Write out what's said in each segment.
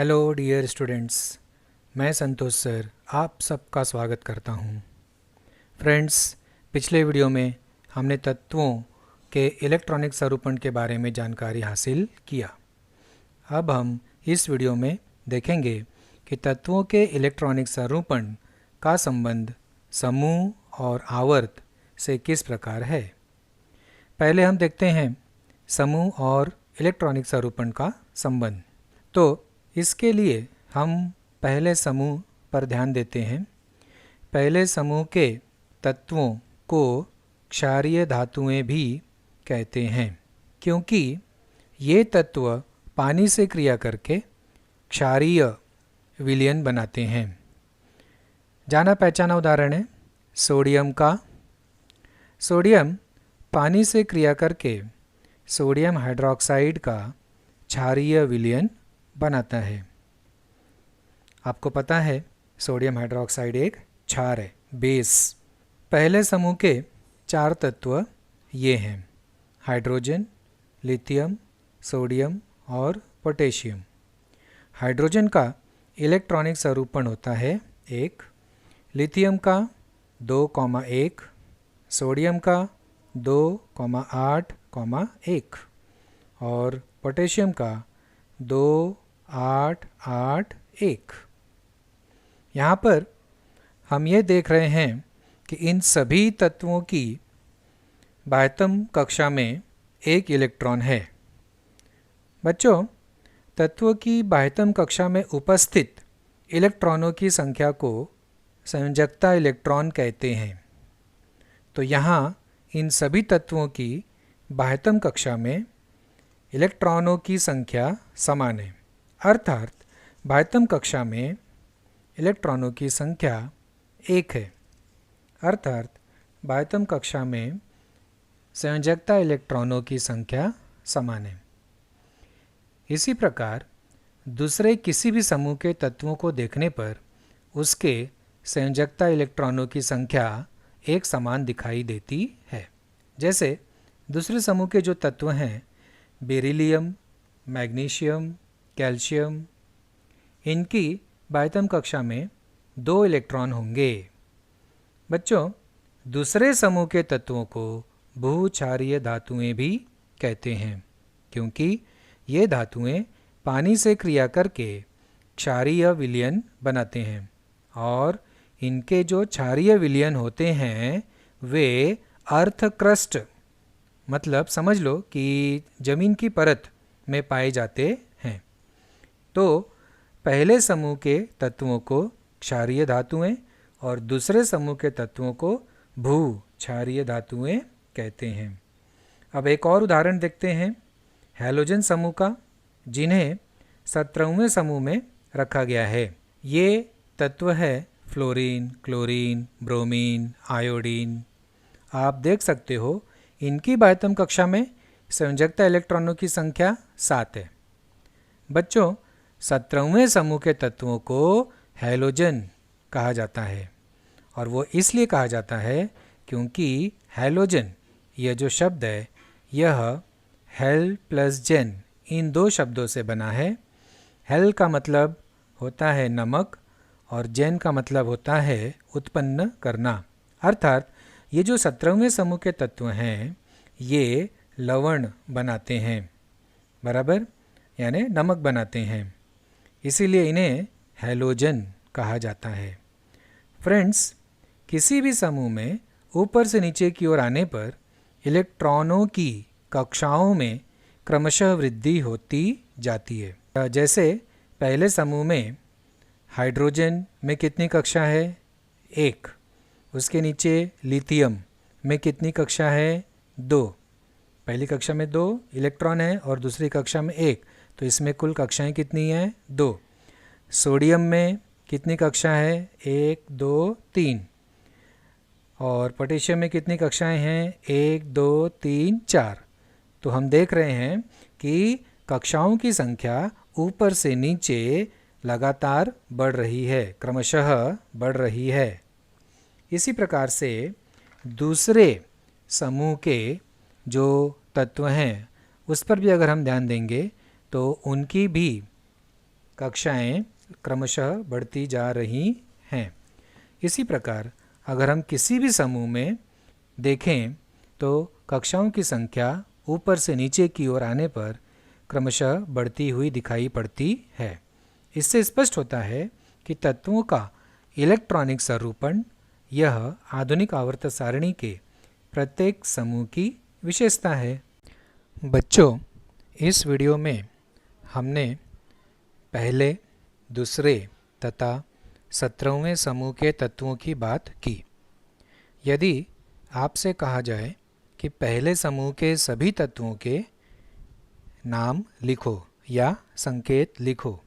Hello dear students, मैं संतोष sir आप सबका स्वागत करता हूँ। फ्रेंड्स, पिछले वीडियो में हमने तत्वों के इलेक्ट्रॉनिक स्वरूपण के बारे में जानकारी हासिल किया। अब हम इस वीडियो में देखेंगे कि तत्वों के इलेक्ट्रॉनिक स्वरूपण का संबंध समूह और आवर्त से किस प्रकार है। पहले हम देखते हैं समूह और इलेक्ट्रॉनिक स्वरूपण का संबंध। तो इसके लिए हम पहले समूह पर ध्यान देते हैं। पहले समूह के तत्वों को क्षारीय धातुएं भी कहते हैं, क्योंकि ये तत्व पानी से क्रिया करके क्षारीय विलयन बनाते हैं। जाना पहचाना उदाहरण है सोडियम का। सोडियम पानी से क्रिया करके सोडियम हाइड्रोक्साइड का क्षारीय विलयन बनाता है। आपको पता है सोडियम हाइड्रोक्साइड एक क्षार है, बेस। पहले समूह के 4 तत्व ये हैं: हाइड्रोजन, लिथियम, सोडियम और पोटेशियम। हाइड्रोजन का इलेक्ट्रॉनिक स्वरूपण होता है 1, लिथियम का 2,1, सोडियम का 2,8,1 और पोटेशियम का 2,8,8,1। यहाँ पर हम ये देख रहे हैं कि इन सभी तत्वों की बाह्यतम कक्षा में एक इलेक्ट्रॉन है। बच्चों, तत्वों की बाह्यतम कक्षा में उपस्थित इलेक्ट्रॉनों की संख्या को संयोजकता इलेक्ट्रॉन कहते हैं। तो यहाँ इन सभी तत्वों की बाह्यतम कक्षा में इलेक्ट्रॉनों की संख्या समान है, अर्थात बाह्यतम कक्षा में इलेक्ट्रॉनों की संख्या 1 है, अर्थात बाह्यतम कक्षा में संयोजकता इलेक्ट्रॉनों की संख्या समान है। इसी प्रकार दूसरे किसी भी समूह के तत्वों को देखने पर उसके संयोजकता इलेक्ट्रॉनों की संख्या एक समान दिखाई देती है। जैसे दूसरे समूह के जो तत्व हैं बेरिलियम, मैग्नीशियम, कैल्शियम, इनकी बाह्यतम कक्षा में 2 इलेक्ट्रॉन होंगे। बच्चों, दूसरे समूह के तत्वों को भूक्षारीय धातुएं भी कहते हैं, क्योंकि ये धातुएं पानी से क्रिया करके क्षारीय विलयन बनाते हैं और इनके जो क्षारीय विलयन होते हैं वे अर्थ क्रस्ट, मतलब समझ लो कि जमीन की परत में पाए जाते हैं। तो पहले समूह के तत्वों को क्षारीय धातुएं और दूसरे समूह के तत्वों को भू क्षारीय धातुएं कहते हैं। अब एक और उदाहरण देखते हैं हैलोजन समूह का, जिन्हें 17वें समूह में रखा गया है। ये तत्व है फ्लोरीन, क्लोरीन, ब्रोमीन, आयोडीन। आप देख सकते हो इनकी बाह्यतम कक्षा में संयोजकता इलेक्ट्रॉनों की संख्या 7 है। बच्चों, 17वें समूह के तत्वों को हैलोजन कहा जाता है, और वो इसलिए कहा जाता है क्योंकि हैलोजन यह जो शब्द है यह हेल प्लस जेन इन 2 शब्दों से बना है। हेल का मतलब होता है नमक और जेन का मतलब होता है उत्पन्न करना, अर्थात ये जो 17वें समूह के तत्व हैं ये लवण बनाते हैं, बराबर, यानी नमक बनाते हैं, इसीलिए इन्हें हैलोजन कहा जाता है। फ्रेंड्स, किसी भी समूह में ऊपर से नीचे की ओर आने पर इलेक्ट्रॉनों की कक्षाओं में क्रमशः वृद्धि होती जाती है। जैसे पहले समूह में हाइड्रोजन में कितनी कक्षा है? 1। उसके नीचे लिथियम में कितनी कक्षा है? 2। पहली कक्षा में 2 इलेक्ट्रॉन है और दूसरी कक्षा में 1, तो इसमें कुल कक्षाएं कितनी हैं? 2। सोडियम में कितनी कक्षा है? 1, 2, 3। और पोटेशियम में कितनी कक्षाएं हैं? 1, 2, 3, 4। तो हम देख रहे हैं कि कक्षाओं की संख्या ऊपर से नीचे लगातार बढ़ रही है, क्रमशः बढ़ रही है। इसी प्रकार से दूसरे समूह के जो तत्व हैं उस पर भी अगर हम ध्यान देंगे तो उनकी भी कक्षाएं क्रमशः बढ़ती जा रही हैं। इसी प्रकार अगर हम किसी भी समूह में देखें तो कक्षाओं की संख्या ऊपर से नीचे की ओर आने पर क्रमशः बढ़ती हुई दिखाई पड़ती है। इससे स्पष्ट होता है कि तत्वों का इलेक्ट्रॉनिक स्वरूपण यह आधुनिक आवर्त सारणी के प्रत्येक समूह की विशेषता है। बच्चों, इस वीडियो में हमने पहले, दूसरे तथा 17वें समूह के तत्वों की बात की। यदि आपसे कहा जाए कि पहले समूह के सभी तत्वों के नाम लिखो या संकेत लिखो,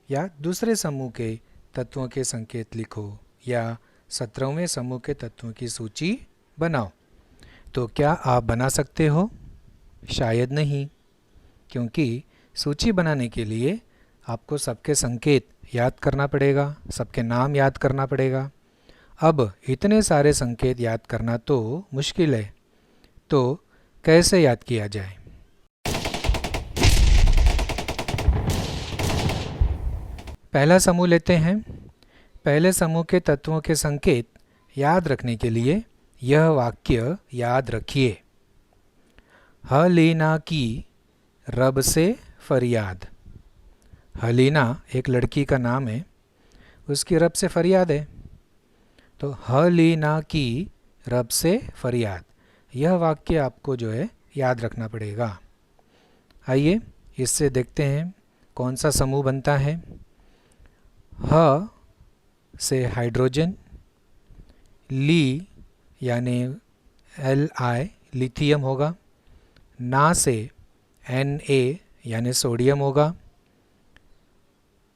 या दूसरे समूह के तत्वों के संकेत लिखो, या 17वें समूह के तत्वों की सूची बनाओ, तो क्या आप बना सकते हो? शायद नहीं, क्योंकि सूची बनाने के लिए आपको सबके संकेत याद करना पड़ेगा, सबके नाम याद करना पड़ेगा। अब इतने सारे संकेत याद करना तो मुश्किल है, तो कैसे याद किया जाए? पहला समूह लेते हैं। पहले समूह के तत्वों के संकेत याद रखने के लिए यह वाक्य याद रखिए। हलीना की रब से फरियाद। हलीना एक लड़की का नाम है, उसकी रब से फरियाद है, तो हलीना की रब से फरियाद, यह वाक्य आपको जो है याद रखना पड़ेगा। आइए इससे देखते हैं कौन सा समूह बनता है। ह से हाइड्रोजन, ली यानी Li लिथियम होगा, ना से Na यानी सोडियम होगा,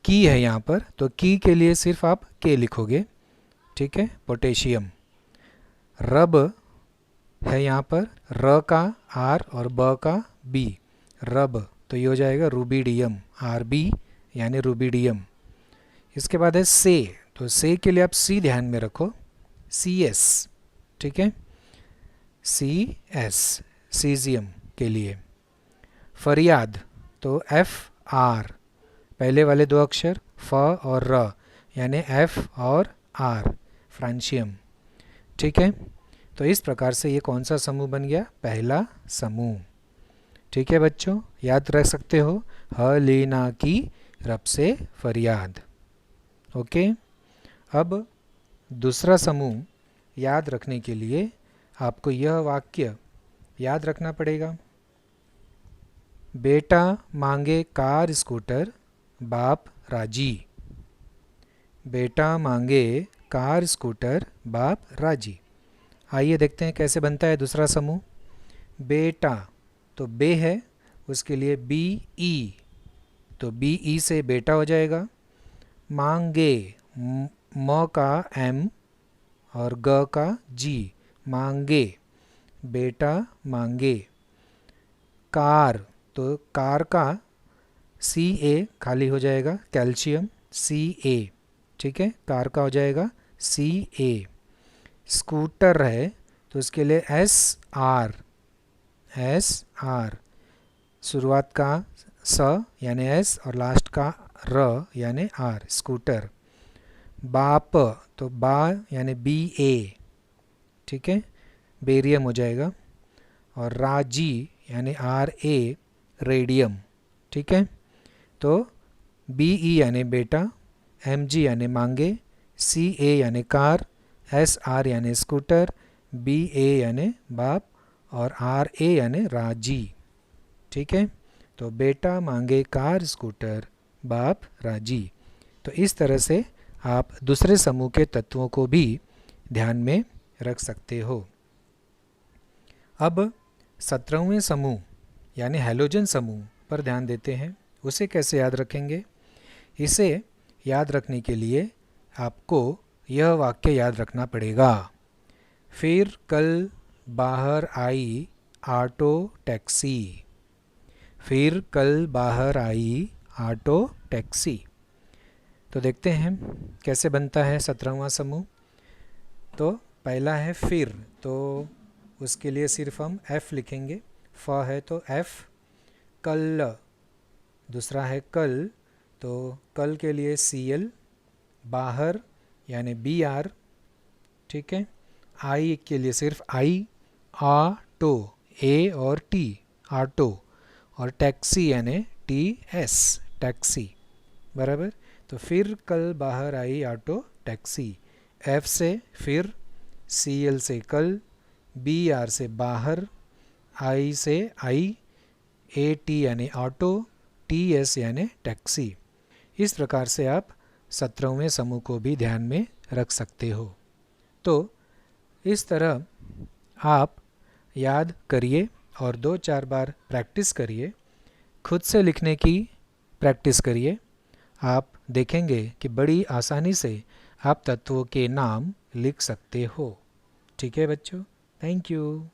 की है यहाँ पर, तो की के लिए सिर्फ आप के लिखोगे, ठीक है, पोटेशियम। रब है यहाँ पर, र का आर और ब का बी, रब, तो ये हो जाएगा रूबीडियम, Rb यानी रूबीडियम। इसके बाद है से, तो से के लिए आप सी ध्यान में रखो, Cs, ठीक है, Cs सीजियम के लिए। फरियाद, तो Fr, पहले वाले दो अक्षर फ और र, यानी F और R, फ्रांशियम, ठीक है। तो इस प्रकार से ये कौन सा समूह बन गया? पहला समूह, ठीक है बच्चों, याद रख सकते हो, हलीना की रब से फरियाद। ओके, अब दूसरा समूह याद रखने के लिए आपको यह वाक्य याद रखना पड़ेगा। बेटा मांगे कार स्कूटर, बाप राजी। बेटा मांगे कार स्कूटर, बाप राजी। आइए देखते हैं कैसे बनता है दूसरा समूह। बेटा, तो बे है, उसके लिए बी ई, तो बी ई से बेटा हो जाएगा। मांगे, म का एम और ग का जी, मांगे, बेटा मांगे। कार, तो कार का सी ए खाली हो जाएगा, कैल्शियम, सी ए, ठीक है, कार का हो जाएगा सी ए। स्कूटर है, तो उसके लिए एस आर, शुरुआत का स यानी एस और लास्ट का र यानी आर, स्कूटर। बाप, तो बा यानी बी ए, ठीक है, बेरियम हो जाएगा। और राजी यानी आर ए, रेडियम, ठीक है। तो बी ई यानी बेटा, एम जी यानी मांगे, सी ए यानी कार, एस आर यानी स्कूटर, बी ए यानी बाप और आर ए यानी राजी, ठीक है। तो बेटा मांगे कार स्कूटर, बाप राजी। तो इस तरह से आप दूसरे समूह के तत्वों को भी ध्यान में रख सकते हो। अब 17वें समूह यानी हैलोजन समूह पर ध्यान देते हैं। उसे कैसे याद रखेंगे? इसे याद रखने के लिए आपको यह वाक्य याद रखना पड़ेगा। फिर कल बाहर आई ऑटो टैक्सी। फिर कल बाहर आई ऑटो टैक्सी। तो देखते हैं कैसे बनता है 17वां समूह। तो पहला है फिर, तो उसके लिए सिर्फ हम F लिखेंगे, फ है तो F। कल, दूसरा है कल, तो कल के लिए Cl, बाहर यानी Br, ठीक है। आई के लिए सिर्फ आई, ऑटो ए और टी, ऑटो, और टैक्सी यानी TS, टैक्सी, बराबर। तो फिर कल बाहर आई ऑटो टैक्सी, F से फिर, Cl से कल, Br से बाहर, आई से आई, AT यानी ऑटो, TS यानी टैक्सी। इस प्रकार से आप 17वें समूह को भी ध्यान में रख सकते हो। तो इस तरह आप याद करिए और 2-4 बार प्रैक्टिस करिए, खुद से लिखने की प्रैक्टिस करिए। आप देखेंगे कि बड़ी आसानी से आप तत्वों के नाम लिख सकते हो। ठीक है बच्चों, थैंक यू।